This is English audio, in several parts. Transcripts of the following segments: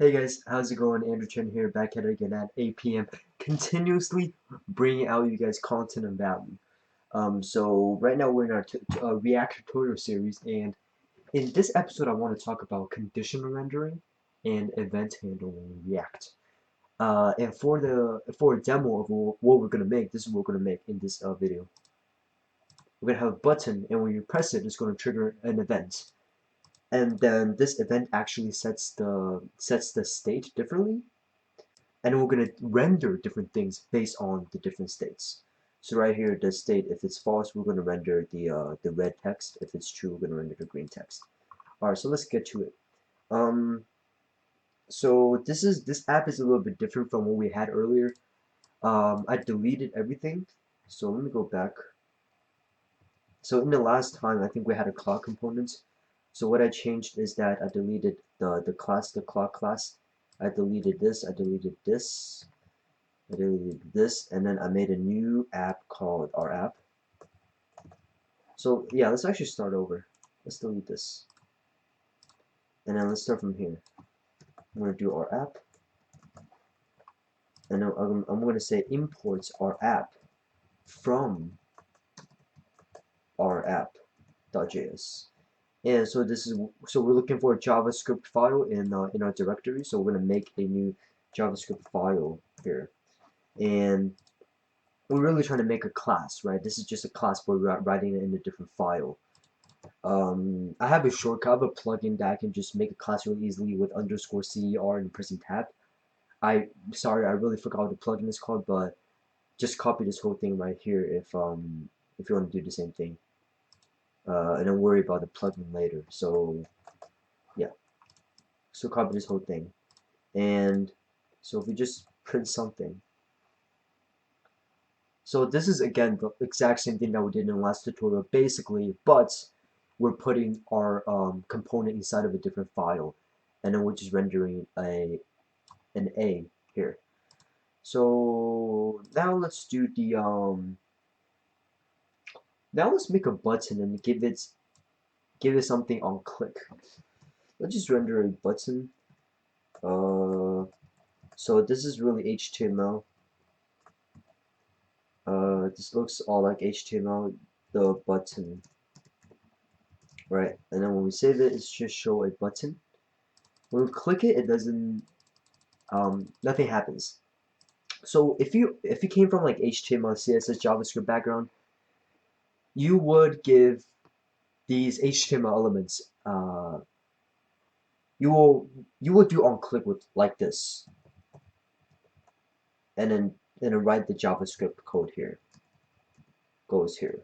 Hey guys, how's it going? Andrew Chen here, back at it again at 8 p.m. Continuously bringing out you guys content and value. So right now we're in our React tutorial series, and in this episode I want to talk about conditional rendering and event handling in React. And for a demo of what we're gonna make, this is what we're gonna make in this video. We're gonna have a button, and when you press it, it's gonna trigger an event. And then this event actually sets the state differently, and we're going to render different things based on the different states. So right here, the state, if it's false, we're going to render the red text. If it's true, we're going to render the green text. All right, so let's get to it. Um, so this app is a little bit different from what we had earlier. I deleted everything. So let me go back. So in the last time, I think we had a clock component. So what I changed is that I deleted the clock class. I deleted this. I deleted this. I deleted this, and then I made a new app called our app. So yeah, let's actually start over. Let's delete this, and then let's start from here. I'm gonna do our app, and then I'm gonna say imports our app from our app.js. And so we're looking for a JavaScript file in our directory. So we're gonna make a new JavaScript file here, and we're really trying to make a class, right? This is just a class, but we're writing it in a different file. I have a shortcut, I have a plugin that I can just make a class really easily with underscore CER and pressing tab. Sorry, I really forgot what the plugin is called, but just copy this whole thing right here if you want to do the same thing. And don't worry about the plugin later. So yeah, so copy this whole thing, and so if we just print something. So this is again the exact same thing that we did in the last tutorial, basically, but we're putting our component inside of a different file, and then we're just rendering an A here. So now let's do the now let's make a button and give it something on click. Let's just render a button. So this is really HTML. This looks all like HTML. The button, right? And then when we save it, it's just show a button. When we click it, it doesn't nothing happens. So if you came from like HTML, CSS, JavaScript background, you would give these HTML elements you will do on click with like this, and then write the JavaScript code here goes here.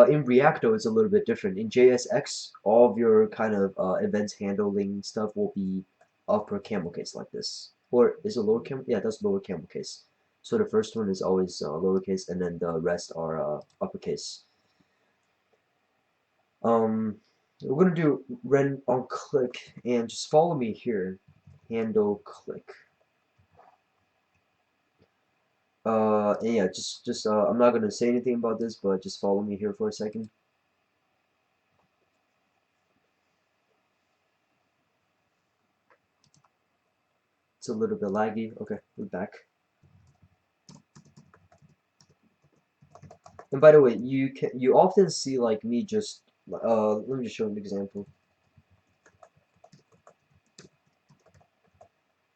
In React though, it's a little bit different. In JSX, all of your kind of events handling stuff will be upper camel case like this. Or is it lower camel? Yeah, that's lower camel case. So the first one is always lowercase, and then the rest are uppercase. We're gonna do run on click, and just follow me here. Handle click. And yeah, just I'm not gonna say anything about this, but just follow me here for a second. It's a little bit laggy. Okay, we're back. And by the way, you often see like me just let me just show an example.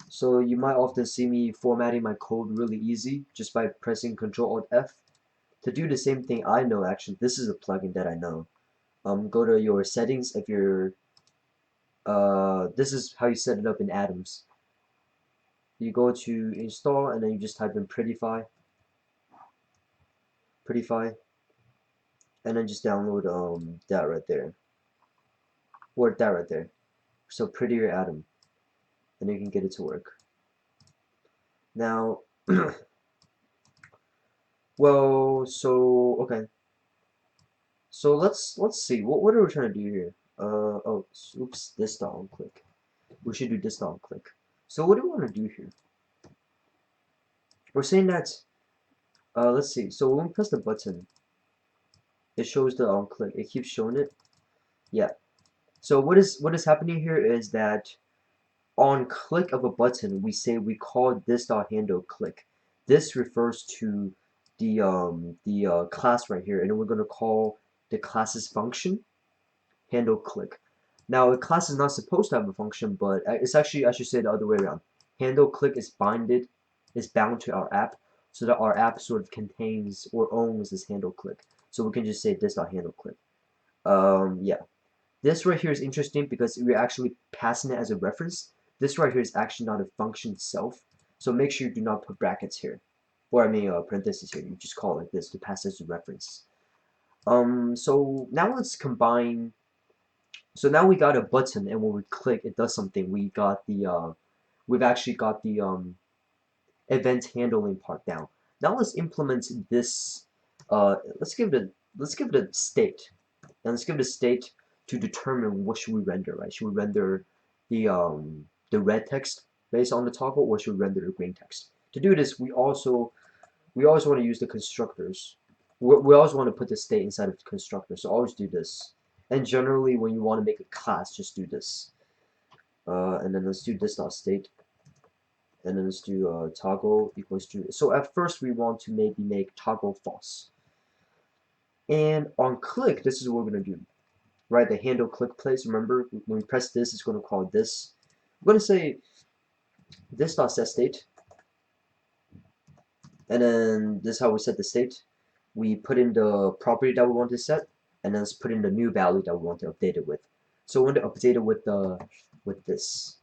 So you might often see me formatting my code really easy just by pressing Control Alt F. To do the same thing, I know actually this is a plugin that I know. Go to your settings if you're this is how you set it up in Atoms. You go to install, and then you just type in prettify, and then just download that right there, or that right there. So prettier Atom, and you can get it to work. Now, well, so okay, so let's see what are we trying to do here? Oh, oops, this down click. We should do this down click. So what do we want to do here? We're saying that let's see. So when we press the button, it shows the on click. It keeps showing it. Yeah. So what is happening here is that on click of a button, we say we call this dot handle click. This refers to the class right here, and then we're gonna call the class's function handle click. Now, a class is not supposed to have a function, but it's actually, I should say, the other way around. Handle click is bound to our app, so that our app sort of contains or owns this handle click. So we can just say this dot handle click. Yeah. This right here is interesting because we're actually passing it as a reference. This right here is actually not a function itself, so make sure you do not put brackets here, or I mean parentheses here. You just call it like this to pass as a reference. So now let's combine. So now we got a button, and when we click, it does something. We've actually got the event handling part down. Now let's implement this. Let's give it a state, and let's give it a state to determine what should we render. Right? Should we render the red text based on the toggle, or should we render the green text? To do this, we always want to use the constructors. We always want to put the state inside of the constructor. So always do this. And generally, when you want to make a class, just do this. And then let's do this dot state. And then let's do toggle equals to. So at first, we want to maybe make toggle false. And on click, this is what we're going to do. Right, the handle click place. Remember, when we press this, it's going to call this. I'm going to say this dot set state. And then this is how we set the state. We put in the property that we want to set, and then let's put in the new value that we want to update it with. So we want to update it with this,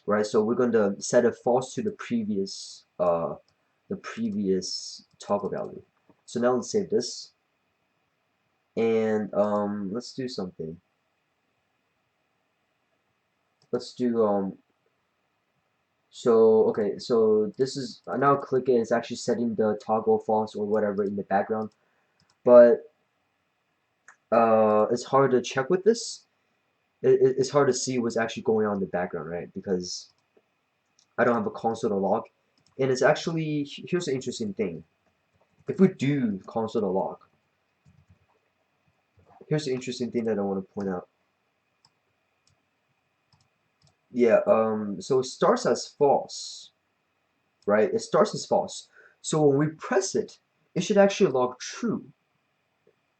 right? So we're going to set it false to the previous toggle value. So now let's save this, and let's do something. Let's do So okay, so this is now click it. It's actually setting the toggle false or whatever in the background, but it's hard to check with this. It's hard to see what's actually going on in the background, right? Because I don't have a console to log, and it's actually here's the interesting thing. If we do console to log, here's the interesting thing that I want to point out. Yeah, so it starts as false, right? It starts as false. So when we press it, it should actually log true,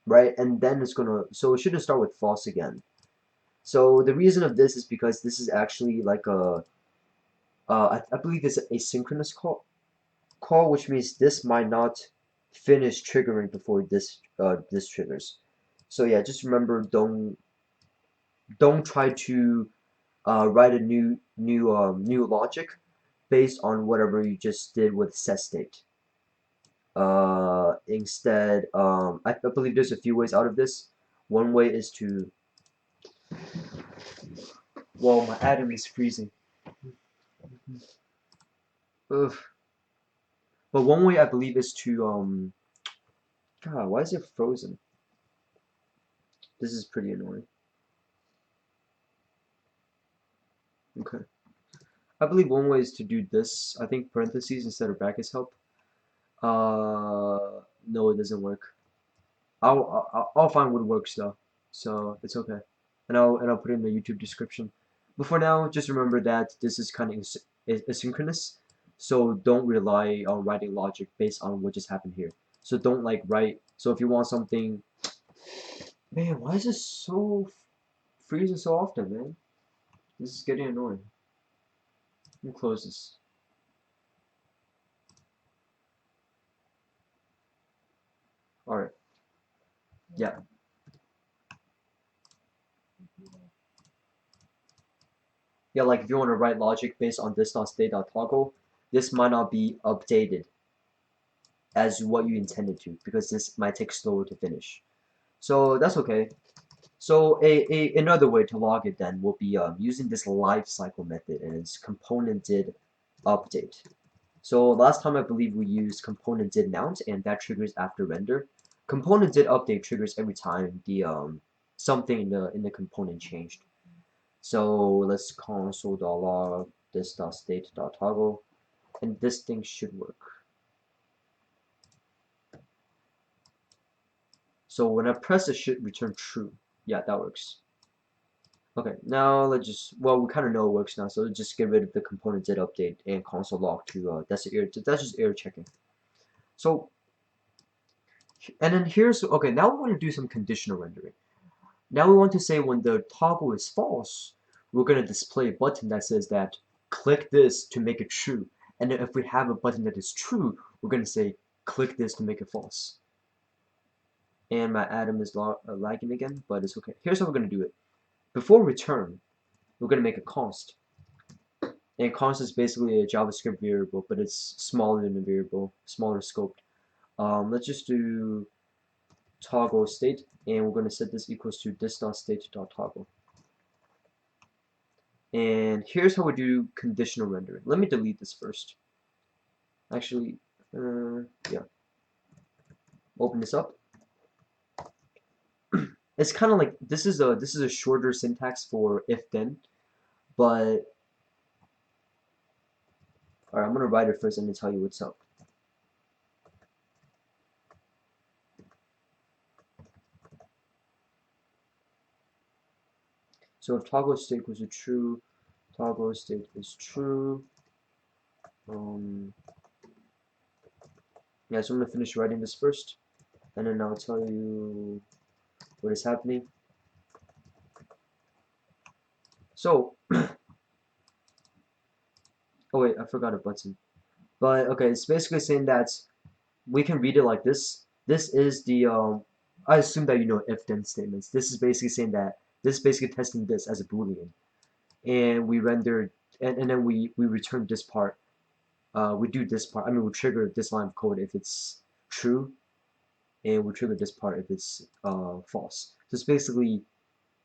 right? And then it's gonna, so it shouldn't start with false again. So the reason of this is because this is actually like I believe it's an asynchronous call, which means this might not finish triggering before this triggers. So yeah, just remember, don't try to write a new logic based on whatever you just did with set state. Instead, I believe there's a few ways out of this. One way is to, well, my atom is freezing. Ugh. But one way I believe is to God, why is it frozen? This is pretty annoying. Okay. I believe one way is to do this. I think parentheses instead of brackets help. No, it doesn't work. I'll find what works though, so it's okay. And I'll put it in the YouTube description. But for now, just remember that this is kind of asynchronous, so don't rely on writing logic based on what just happened here. So don't like write. So if you want something, man, why is this so freezing so often, man? This is getting annoying. Let me close this. All right. Yeah. Yeah, like if you want to write logic based on this.state.toggle, this might not be updated as what you intended to because this might take slower to finish. So that's okay. So another way to log it then will be using this lifecycle method, and it's component did update. So last time I believe we used component did mount, and that triggers after render. Component did update triggers every time the something in the component changed. So let's console.log this.state.toggle, and this thing should work. So when I press it, should return true. Yeah, that works. Okay, now let's just, well, we kind of know it works now, so let's just get rid of the component did update and console log to, that's just error checking. So, and then here's, okay, now we want to do some conditional rendering. Now we want to say when the toggle is false, we're going to display a button that says that click this to make it true. And then if we have a button that is true, we're going to say click this to make it false. And my atom is lagging again, but it's okay. Here's how we're going to do it. Before return, we're going to make a const. And const is basically a JavaScript variable, but it's smaller than a variable, smaller scoped. Let's just do toggle state, and we're going to set this equals to this.state.toggle. And here's how we do conditional rendering. Let me delete this first. Actually, yeah. Open this up. It's kind of like this is a shorter syntax for if then, but alright, I'm gonna write it first and then tell you what's up. So if toggle state equals to true, toggle state is true. Yeah, so I'm gonna finish writing this first, and then I'll tell you what is happening. So, oh wait, I forgot a button. But okay, it's basically saying that we can read it like this. This is the I assume that you know if-then statements. This is basically saying that this is basically testing this as a boolean, and we render and then we return this part. We do this part. I mean, we trigger this line of code if it's true, and we trigger this part if it's false. So it's basically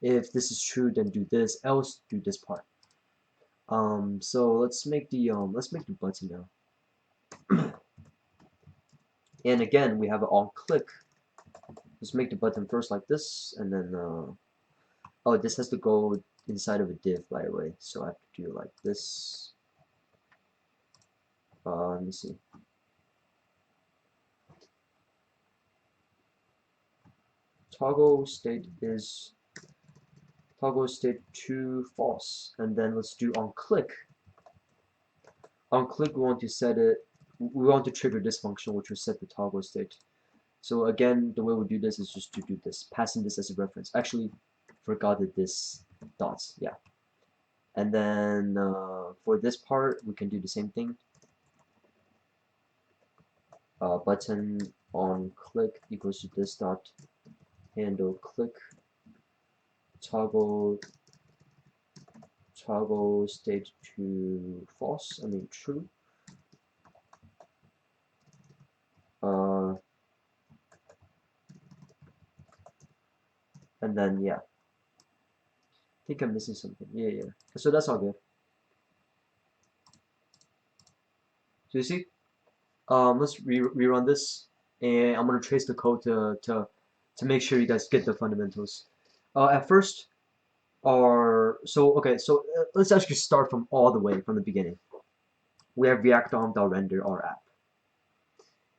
if this is true, then do this. Else, do this part. So let's make the button now. And again, we have an on click. Let's make the button first like this, and then oh, this has to go inside of a div, by the way. So I have to do like this. Let me see. Toggle state to false, and then let's do on click. On click, we want to set it. We want to trigger this function, which will set the toggle state. So again, the way we do this is just to do this, passing this as a reference. Actually, forgot that this dots, yeah. And then for this part, we can do the same thing. Button on click equals to this dot handle click toggle state to false. I mean true. And then yeah. I think I'm missing something. Yeah. So that's all good. So you see, let's rerun this, and I'm gonna trace the code to make sure you guys get the fundamentals. At first, so let's actually start from all the way from the beginning. We have react.render our app,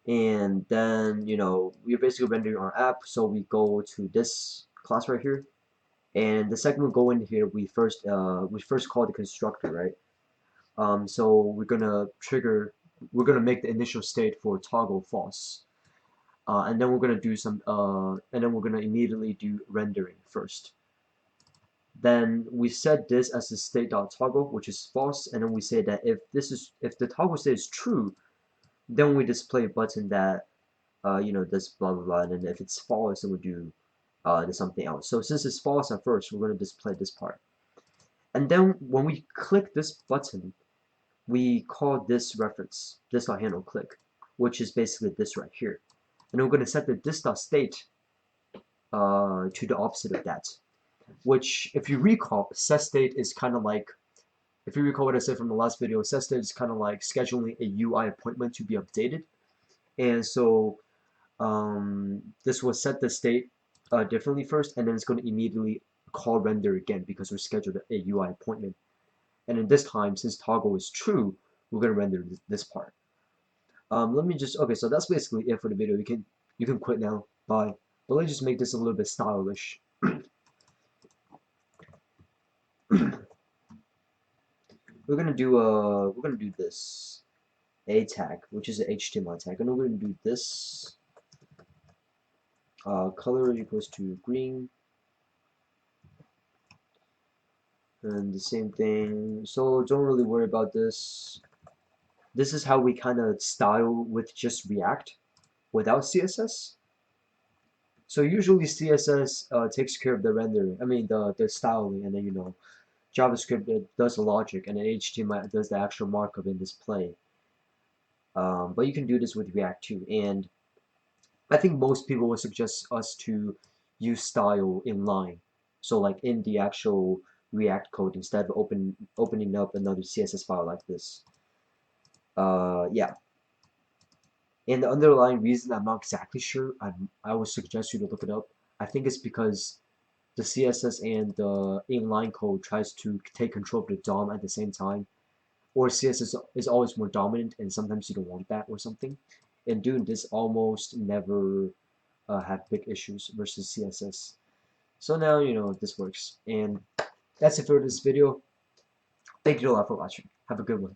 and then we're basically rendering our app. So we go to this class right here, and the second we go in here, we first call the constructor, right? So we're gonna make the initial state for toggle false, and then we're gonna do and then we're gonna immediately do rendering first. Then we set this as the state.toggle, which is false, and then we say that if the toggle state is true, then we display a button that does blah blah blah, and then if it's false, then we do something else. So since it's false at first, we're gonna display this part, and then when we click this button, we call this reference this.handle click, which is basically this right here, and we're gonna set the this.state to the opposite of that. Which, if you recall, set state is kind of like, if you recall what I said from the last video, set state is kind of like scheduling a UI appointment to be updated. And so this will set the state differently first, and then it's going to immediately call render again because we scheduled a UI appointment. And in this time, since toggle is true, we're going to render this part. Let me just, okay, so that's basically it for the video. You can quit now. Bye. But let's just make this a little bit stylish. we're gonna do this a tag, which is an HTML tag, and we're gonna do this color equals to green, and the same thing. So don't really worry about this. This is how we kind of style with just React without CSS. So usually CSS takes care of the rendering, I mean the styling, and then JavaScript does the logic, and then HTML does the actual markup and display. But you can do this with React too, and I think most people would suggest us to use style in line. So like in the actual React code instead of opening up another CSS file like this. Yeah. And the underlying reason I'm not exactly sure, I would suggest you to look it up. I think it's because the CSS and the inline code tries to take control of the DOM at the same time, or CSS is always more dominant, and sometimes you don't want that or something. And doing this almost never have big issues versus CSS. So now this works, and that's it for this video. Thank you a lot for watching. Have a good one.